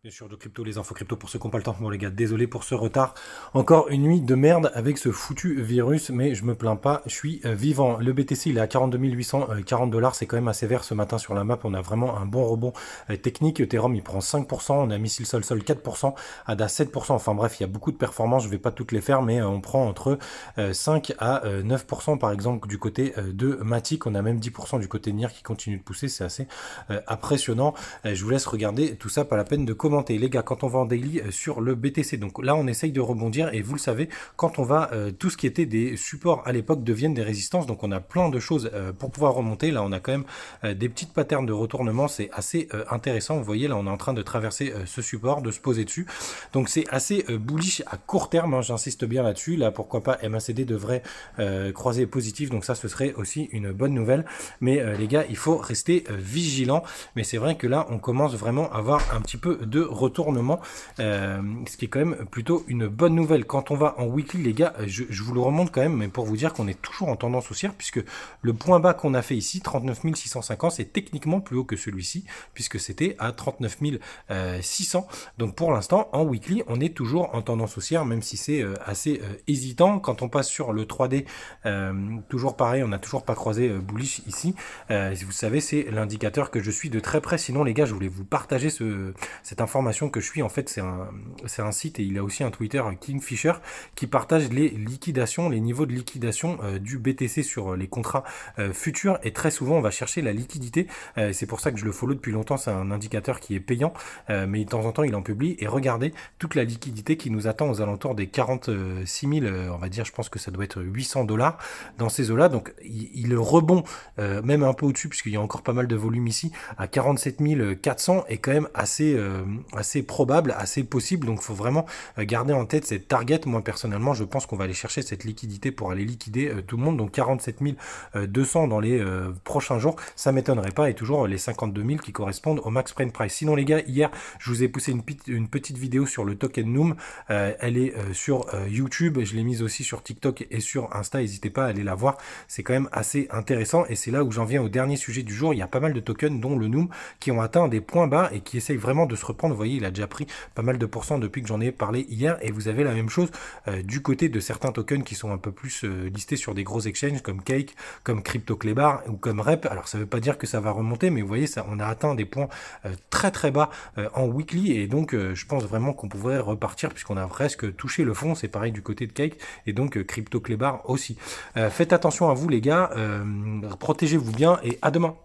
Bien sûr, de crypto, les infos crypto pour ceux qui n'ont pas le temps. Bon les gars, désolé pour ce retard. Encore une nuit de merde avec ce foutu virus, mais je me plains pas, je suis vivant. Le BTC il est à 42 840 $, c'est quand même assez vert ce matin sur la map. On a vraiment un bon rebond technique. Ethereum il prend 5%, on a Missile Sol 4%, ADA 7%. Enfin bref, il y a beaucoup de performances, je vais pas toutes les faire, mais on prend entre 5 à 9% par exemple du côté de Matic. On a même 10% du côté de NIR qui continue de pousser, c'est assez impressionnant. Je vous laisse regarder tout ça, pas la peine de commenter. Les gars, quand on va en daily sur le BTC, donc là on essaye de rebondir et vous le savez, quand on va, tout ce qui était des supports à l'époque deviennent des résistances, donc on a plein de choses pour pouvoir remonter. Là on a quand même des petites patterns de retournement, c'est assez intéressant. Vous voyez là on est en train de traverser ce support, de se poser dessus, donc c'est assez bullish à court terme, hein, j'insiste bien là-dessus. Là pourquoi pas MACD devrait croiser positif, donc ça ce serait aussi une bonne nouvelle, mais les gars il faut rester vigilant. Mais c'est vrai que là on commence vraiment à avoir un petit peu de retournement, ce qui est quand même plutôt une bonne nouvelle. Quand on va en weekly les gars, je vous le remonte quand même, mais pour vous dire qu'on est toujours en tendance haussière, puisque le point bas qu'on a fait ici, 39 650, c'est techniquement plus haut que celui-ci, puisque c'était à 39 600. Donc pour l'instant en weekly on est toujours en tendance haussière, même si c'est assez hésitant. Quand on passe sur le 3D, toujours pareil, on n'a toujours pas croisé bullish ici. Vous savez, c'est l'indicateur que je suis de très près. Sinon les gars, je voulais vous partager cette information que je suis. En fait, c'est un site et il a aussi un Twitter, Kingfisher, qui partage les liquidations, les niveaux de liquidation du BTC sur les contrats futurs. Et très souvent, on va chercher la liquidité. C'est pour ça que je le follow depuis longtemps. C'est un indicateur qui est payant, mais de temps en temps, il en publie. Et regardez toute la liquidité qui nous attend aux alentours des 46 000, on va dire, je pense que ça doit être 800 $ dans ces eaux-là. Donc, il rebond même un peu au-dessus, puisqu'il y a encore pas mal de volume ici, à 47 400, est quand même assez probable, assez possible. Donc, il faut vraiment garder en tête cette target. Moi, personnellement, je pense qu'on va aller chercher cette liquidité pour aller liquider tout le monde. Donc, 47 200 dans les prochains jours, ça m'étonnerait pas. Et toujours les 52 000 qui correspondent au max prime price. Sinon, les gars, hier, je vous ai poussé une petite vidéo sur le token Noom. Elle est sur YouTube. Je l'ai mise aussi sur TikTok et sur Insta. N'hésitez pas à aller la voir. C'est quand même assez intéressant. Et c'est là où j'en viens au dernier sujet du jour. Il y a pas mal de tokens, dont le Noom, qui ont atteint des points bas et qui essayent vraiment de se reprendre. Vous voyez, il a déjà pris pas mal de pourcents depuis que j'en ai parlé hier. Et vous avez la même chose du côté de certains tokens qui sont un peu plus listés sur des gros exchanges comme Cake, comme CryptoClebar ou comme Rep. Alors ça veut pas dire que ça va remonter, mais vous voyez, ça, on a atteint des points très très bas en weekly. Et donc je pense vraiment qu'on pourrait repartir puisqu'on a presque touché le fond. C'est pareil du côté de Cake et donc CryptoClebar aussi. Faites attention à vous les gars, protégez-vous bien et à demain.